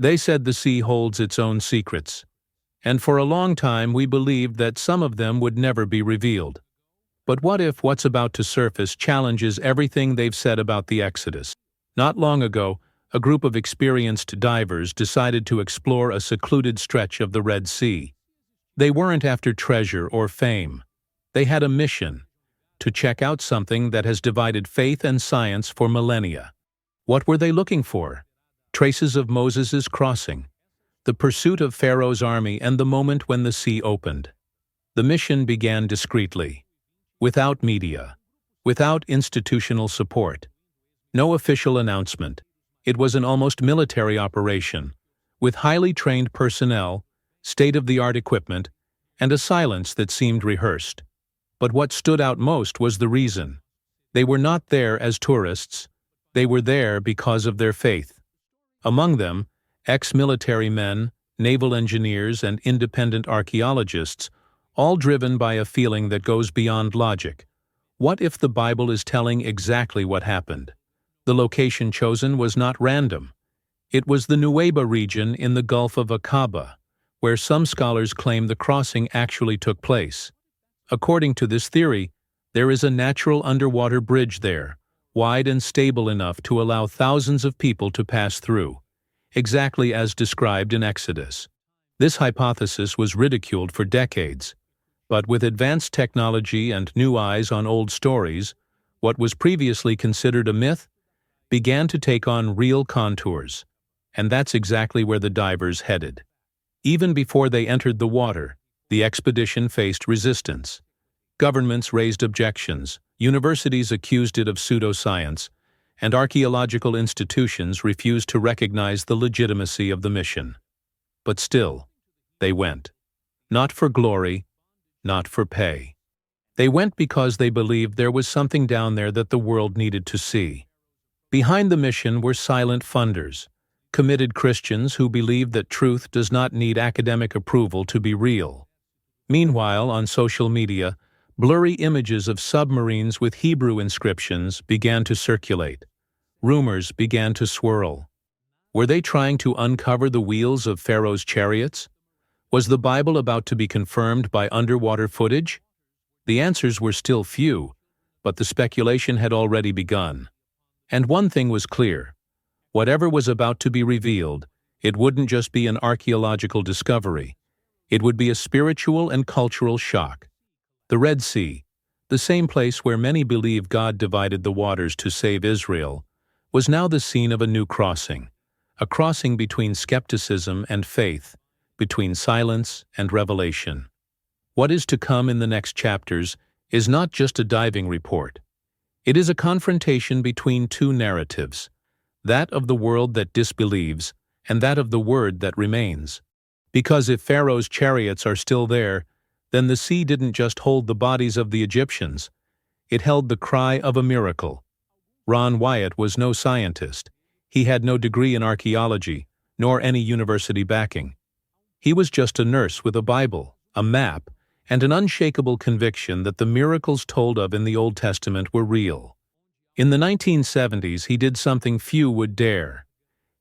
They said the sea holds its own secrets, and for a long time we believed that some of them would never be revealed. But what if what's about to surface challenges everything they've said about the Exodus? Not long ago, a group of experienced divers decided to explore a secluded stretch of the Red Sea. They weren't after treasure or fame. They had a mission: to check out something that has divided faith and science for millennia. What were they looking for? Traces of Moses' crossing, the pursuit of Pharaoh's army, and the moment when the sea opened. The mission began discreetly, without media, without institutional support. No official announcement. It was an almost military operation, with highly trained personnel, state-of-the-art equipment, and a silence that seemed rehearsed. But what stood out most was the reason. They were not there as tourists. They were there because of their faith. Among them, ex-military men, naval engineers, and independent archaeologists, all driven by a feeling that goes beyond logic. What if the Bible is telling exactly what happened? The location chosen was not random. It was the Nuweiba region in the Gulf of Aqaba, where some scholars claim the crossing actually took place. According to this theory, there is a natural underwater bridge there, wide and stable enough to allow thousands of people to pass through, exactly as described in Exodus. This hypothesis was ridiculed for decades, but with advanced technology and new eyes on old stories, what was previously considered a myth began to take on real contours, and that's exactly where the divers headed. Even before they entered the water, the expedition faced resistance. Governments raised objections, universities accused it of pseudoscience, and archaeological institutions refused to recognize the legitimacy of the mission. But still, they went. Not for glory, not for pay. They went because they believed there was something down there that the world needed to see. Behind the mission were silent funders, committed Christians who believed that truth does not need academic approval to be real. Meanwhile, on social media, blurry images of submarines with Hebrew inscriptions began to circulate. Rumors began to swirl. Were they trying to uncover the wheels of Pharaoh's chariots? Was the Bible about to be confirmed by underwater footage? The answers were still few, but the speculation had already begun. And one thing was clear: whatever was about to be revealed, it wouldn't just be an archaeological discovery. It would be a spiritual and cultural shock. The Red Sea, the same place where many believe God divided the waters to save Israel, was now the scene of a new crossing, a crossing between skepticism and faith, between silence and revelation. What is to come in the next chapters is not just a diving report. It is a confrontation between two narratives, that of the world that disbelieves and that of the word that remains. Because if Pharaoh's chariots are still there, then the sea didn't just hold the bodies of the Egyptians. It held the cry of a miracle. Ron Wyatt was no scientist. He had no degree in archaeology, nor any university backing. He was just a nurse with a Bible, a map, and an unshakable conviction that the miracles told of in the Old Testament were real. In the 1970s, he did something few would dare.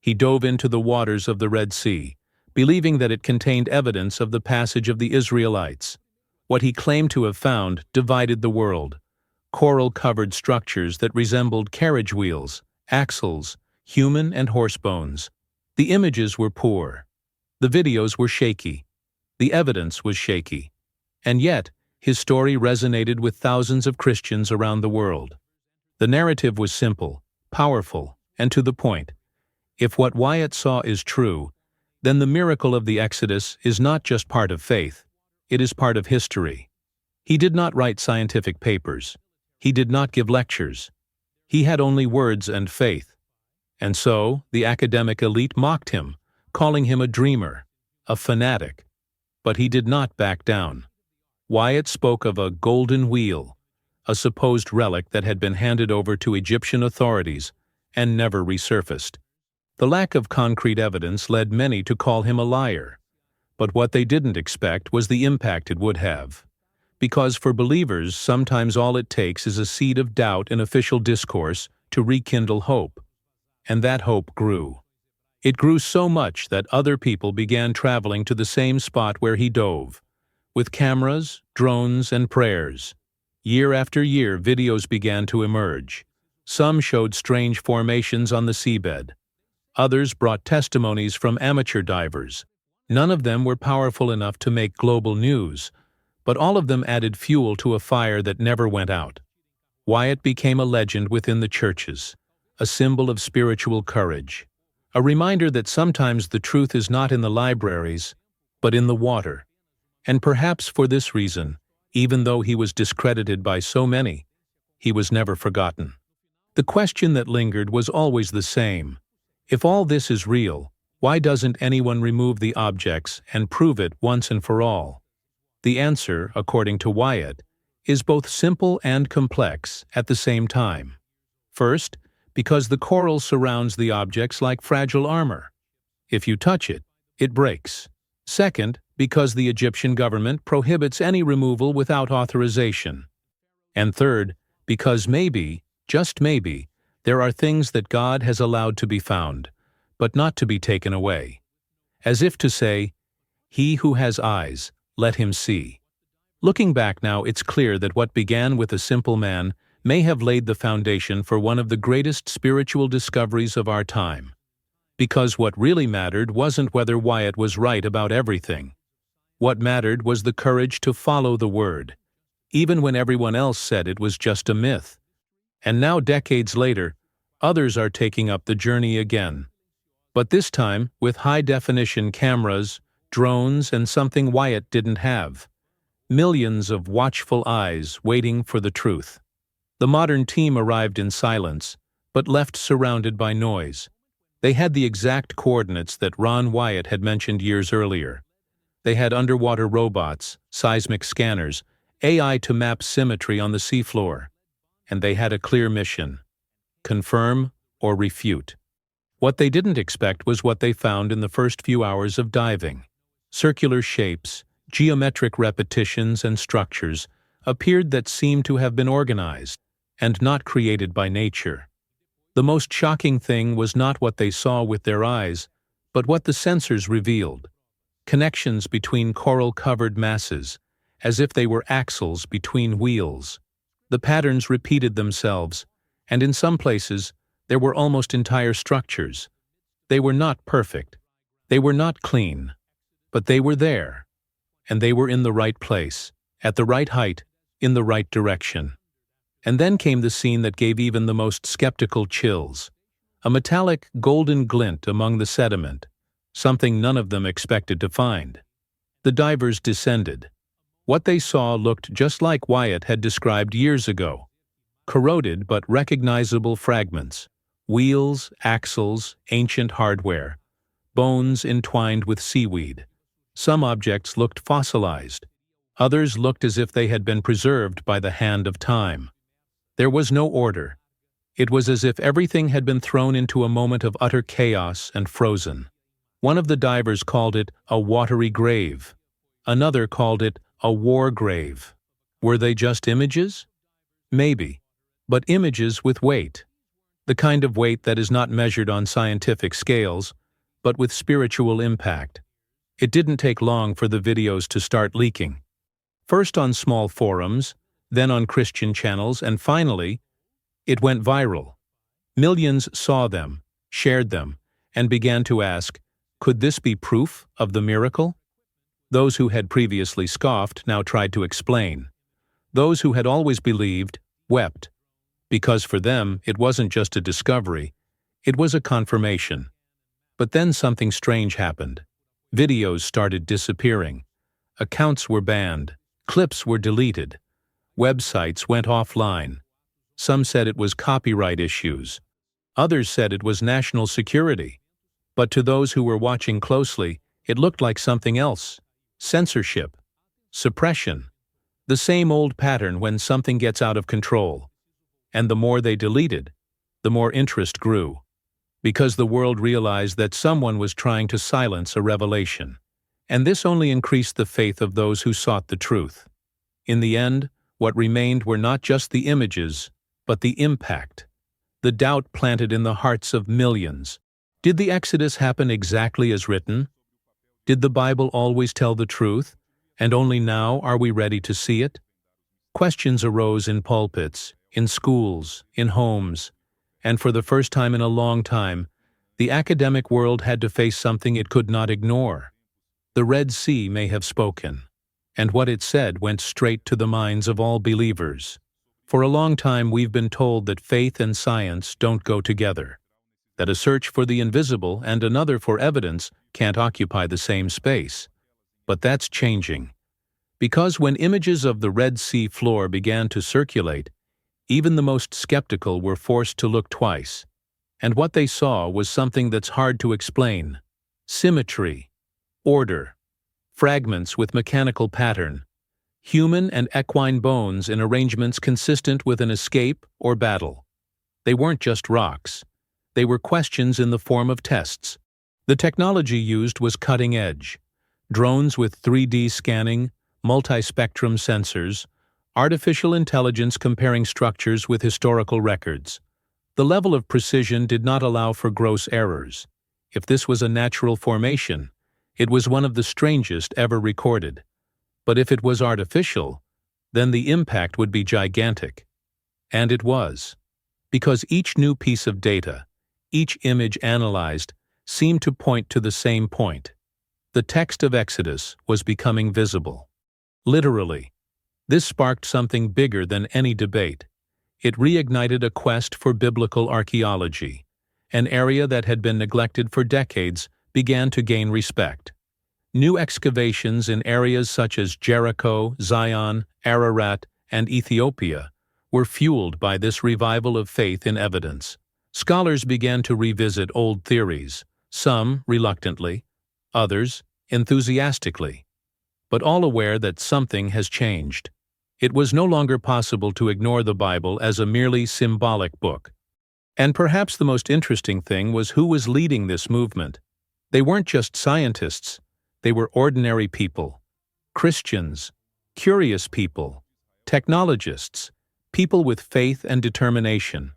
He dove into the waters of the Red Sea, believing that it contained evidence of the passage of the Israelites. What he claimed to have found divided the world: coral-covered structures that resembled carriage wheels, axles, human and horse bones. The images were poor. The videos were shaky. The evidence was shaky. And yet, his story resonated with thousands of Christians around the world. The narrative was simple, powerful, and to the point. If what Wyatt saw is true, then the miracle of the Exodus is not just part of faith, it is part of history. He did not write scientific papers. He did not give lectures. He had only words and faith. And so, the academic elite mocked him, calling him a dreamer, a fanatic. But he did not back down. Wyatt spoke of a golden wheel, a supposed relic that had been handed over to Egyptian authorities and never resurfaced. The lack of concrete evidence led many to call him a liar. But what they didn't expect was the impact it would have. Because for believers, sometimes all it takes is a seed of doubt in official discourse to rekindle hope. And that hope grew. It grew so much that other people began traveling to the same spot where he dove. With cameras, drones, and prayers, year after year videos began to emerge. Some showed strange formations on the seabed. Others brought testimonies from amateur divers. None of them were powerful enough to make global news, but all of them added fuel to a fire that never went out. Wyatt became a legend within the churches, a symbol of spiritual courage, a reminder that sometimes the truth is not in the libraries, but in the water. And perhaps for this reason, even though he was discredited by so many, he was never forgotten. The question that lingered was always the same. If all this is real, why doesn't anyone remove the objects and prove it once and for all? The answer, according to Wyatt, is both simple and complex at the same time. First, because the coral surrounds the objects like fragile armor. If you touch it, it breaks. Second, because the Egyptian government prohibits any removal without authorization. And third, because maybe, just maybe, there are things that God has allowed to be found, but not to be taken away. As if to say, "He who has eyes, let him see." Looking back now, it's clear that what began with a simple man may have laid the foundation for one of the greatest spiritual discoveries of our time. Because what really mattered wasn't whether Wyatt was right about everything. What mattered was the courage to follow the word, even when everyone else said it was just a myth. And now, decades later, others are taking up the journey again. But this time with high-definition cameras, drones, and something Wyatt didn't have. Millions of watchful eyes waiting for the truth. The modern team arrived in silence, but left surrounded by noise. They had the exact coordinates that Ron Wyatt had mentioned years earlier. They had underwater robots, seismic scanners, AI to map symmetry on the seafloor. And they had a clear mission: confirm or refute. What they didn't expect was what they found in the first few hours of diving. Circular shapes, geometric repetitions, and structures appeared that seemed to have been organized and not created by nature. The most shocking thing was not what they saw with their eyes, but what the sensors revealed. Connections between coral-covered masses, as if they were axles between wheels. The patterns repeated themselves, and in some places, there were almost entire structures. They were not perfect. They were not clean. But they were there. And they were in the right place, at the right height, in the right direction. And then came the scene that gave even the most skeptical chills. A metallic golden glint among the sediment, something none of them expected to find. The divers descended. What they saw looked just like Wyatt had described years ago. Corroded but recognizable fragments. Wheels, axles, ancient hardware. Bones entwined with seaweed. Some objects looked fossilized. Others looked as if they had been preserved by the hand of time. There was no order. It was as if everything had been thrown into a moment of utter chaos and frozen. One of the divers called it a watery grave. Another called it a war grave. Were they just images? Maybe. But images with weight. The kind of weight that is not measured on scientific scales, but with spiritual impact. It didn't take long for the videos to start leaking. First on small forums, then on Christian channels, and finally, it went viral. Millions saw them, shared them, and began to ask, could this be proof of the miracle? Those who had previously scoffed now tried to explain. Those who had always believed wept, because for them it wasn't just a discovery, it was a confirmation. But then something strange happened. Videos started disappearing. Accounts were banned. Clips were deleted. Websites went offline. Some said it was copyright issues. Others said it was national security. But to those who were watching closely, it looked like something else. Censorship. Suppression. The same old pattern when something gets out of control. And the more they deleted, the more interest grew. Because the world realized that someone was trying to silence a revelation. And this only increased the faith of those who sought the truth. In the end, what remained were not just the images, but the impact. The doubt planted in the hearts of millions. Did the Exodus happen exactly as written? Did the Bible always tell the truth, and only now are we ready to see it? Questions arose in pulpits, in schools, in homes, and for the first time in a long time, the academic world had to face something it could not ignore. The Red Sea may have spoken, and what it said went straight to the minds of all believers. For a long time we've been told that faith and science don't go together, that a search for the invisible and another for evidence can't occupy the same space. But that's changing. Because when images of the Red Sea floor began to circulate, even the most skeptical were forced to look twice. And what they saw was something that's hard to explain: symmetry, order, fragments with mechanical pattern, human and equine bones in arrangements consistent with an escape or battle. They weren't just rocks. They were questions in the form of tests. The technology used was cutting edge. Drones with 3D scanning, multispectrum sensors, artificial intelligence comparing structures with historical records. The level of precision did not allow for gross errors. If this was a natural formation, it was one of the strangest ever recorded. But if it was artificial, then the impact would be gigantic. And it was. Because each new piece of data, each image analyzed, seemed to point to the same point. The text of Exodus was becoming visible. Literally. This sparked something bigger than any debate. It reignited a quest for biblical archaeology. An area that had been neglected for decades began to gain respect. New excavations in areas such as Jericho, Zion, Ararat, and Ethiopia were fueled by this revival of faith in evidence. Scholars began to revisit old theories, some reluctantly, others enthusiastically, but all aware that something has changed. It was no longer possible to ignore the Bible as a merely symbolic book. And perhaps the most interesting thing was who was leading this movement. They weren't just scientists, they were ordinary people, Christians, curious people, technologists, people with faith and determination,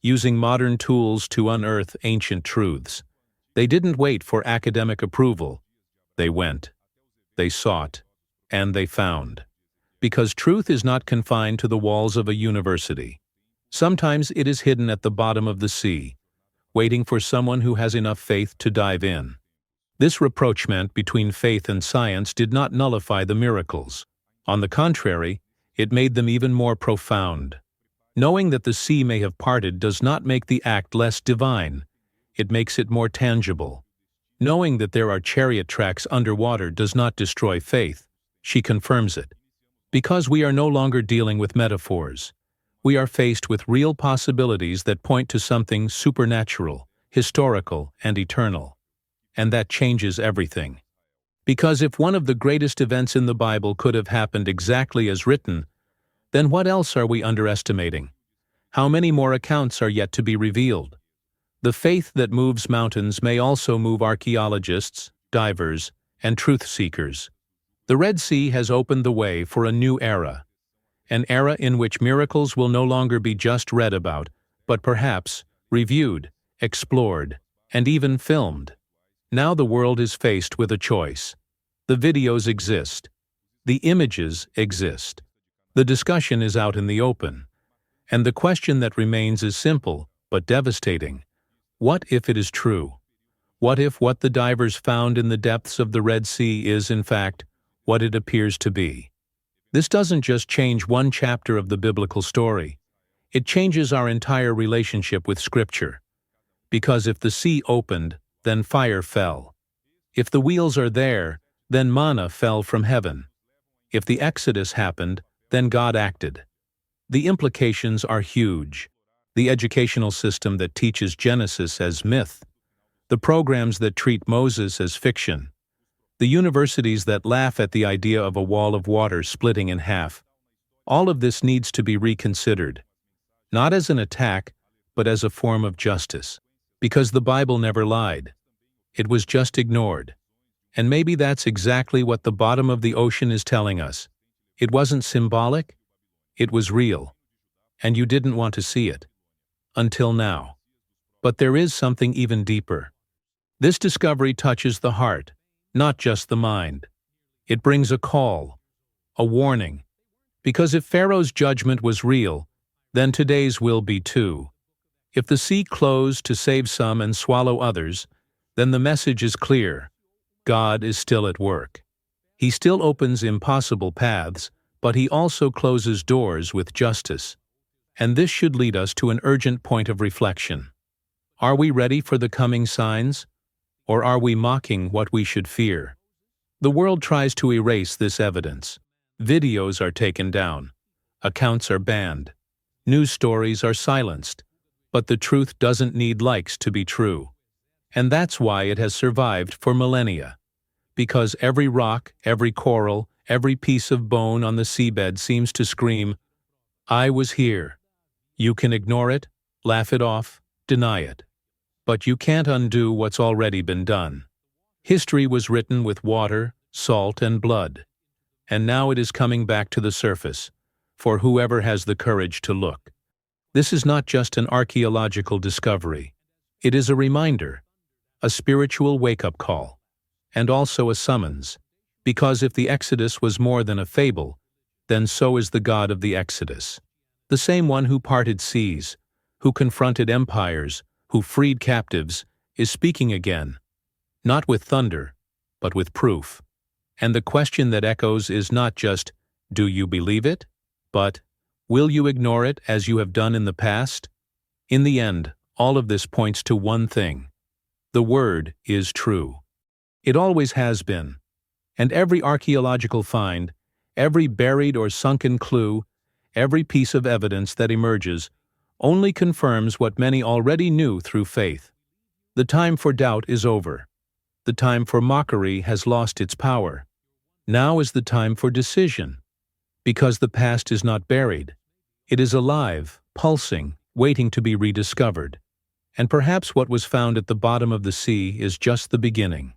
using modern tools to unearth ancient truths. They didn't wait for academic approval. They went, they sought, and they found. Because truth is not confined to the walls of a university. Sometimes it is hidden at the bottom of the sea, waiting for someone who has enough faith to dive in. This rapprochement between faith and science did not nullify the miracles. On the contrary, it made them even more profound. Knowing that the sea may have parted does not make the act less divine. It makes it more tangible. Knowing that there are chariot tracks underwater does not destroy faith. She confirms it. Because we are no longer dealing with metaphors. We are faced with real possibilities that point to something supernatural, historical, and eternal. And that changes everything. Because if one of the greatest events in the Bible could have happened exactly as written, then what else are we underestimating? How many more accounts are yet to be revealed? The faith that moves mountains may also move archaeologists, divers, and truth seekers. The Red Sea has opened the way for a new era, an era in which miracles will no longer be just read about, but perhaps reviewed, explored, and even filmed. Now the world is faced with a choice. The videos exist. The images exist. The discussion is out in the open. And the question that remains is simple, but devastating. What if it is true? What if what the divers found in the depths of the Red Sea is, in fact, what it appears to be? This doesn't just change one chapter of the biblical story. It changes our entire relationship with Scripture. Because if the sea opened, then fire fell. If the wheels are there, then manna fell from heaven. If the Exodus happened, then God acted. The implications are huge. The educational system that teaches Genesis as myth, the programs that treat Moses as fiction, the universities that laugh at the idea of a wall of water splitting in half. All of this needs to be reconsidered, not as an attack, but as a form of justice. Because the Bible never lied. It was just ignored. And maybe that's exactly what the bottom of the ocean is telling us. It wasn't symbolic, it was real. And you didn't want to see it. Until now. But there is something even deeper. This discovery touches the heart, not just the mind. It brings a call, a warning. Because if Pharaoh's judgment was real, then today's will be too. If the sea closed to save some and swallow others, then the message is clear. God is still at work. He still opens impossible paths, but he also closes doors with justice. And this should lead us to an urgent point of reflection. Are we ready for the coming signs? Or are we mocking what we should fear? The world tries to erase this evidence. Videos are taken down. Accounts are banned. News stories are silenced. But the truth doesn't need likes to be true. And that's why it has survived for millennia. Because every rock, every coral, every piece of bone on the seabed seems to scream, "I was here." You can ignore it, laugh it off, deny it. But you can't undo what's already been done. History was written with water, salt, and blood. And now it is coming back to the surface, for whoever has the courage to look. This is not just an archaeological discovery. It is a reminder, a spiritual wake-up call, and also a summons. Because if the Exodus was more than a fable, then so is the God of the Exodus. The same one who parted seas, who confronted empires, who freed captives, is speaking again, not with thunder, but with proof. And the question that echoes is not just, "Do you believe it?" but, "Will you ignore it as you have done in the past?" In the end, all of this points to one thing. The Word is true. It always has been. And every archaeological find, every buried or sunken clue, every piece of evidence that emerges, only confirms what many already knew through faith. The time for doubt is over. The time for mockery has lost its power. Now is the time for decision. Because the past is not buried. It is alive, pulsing, waiting to be rediscovered. And perhaps what was found at the bottom of the sea is just the beginning.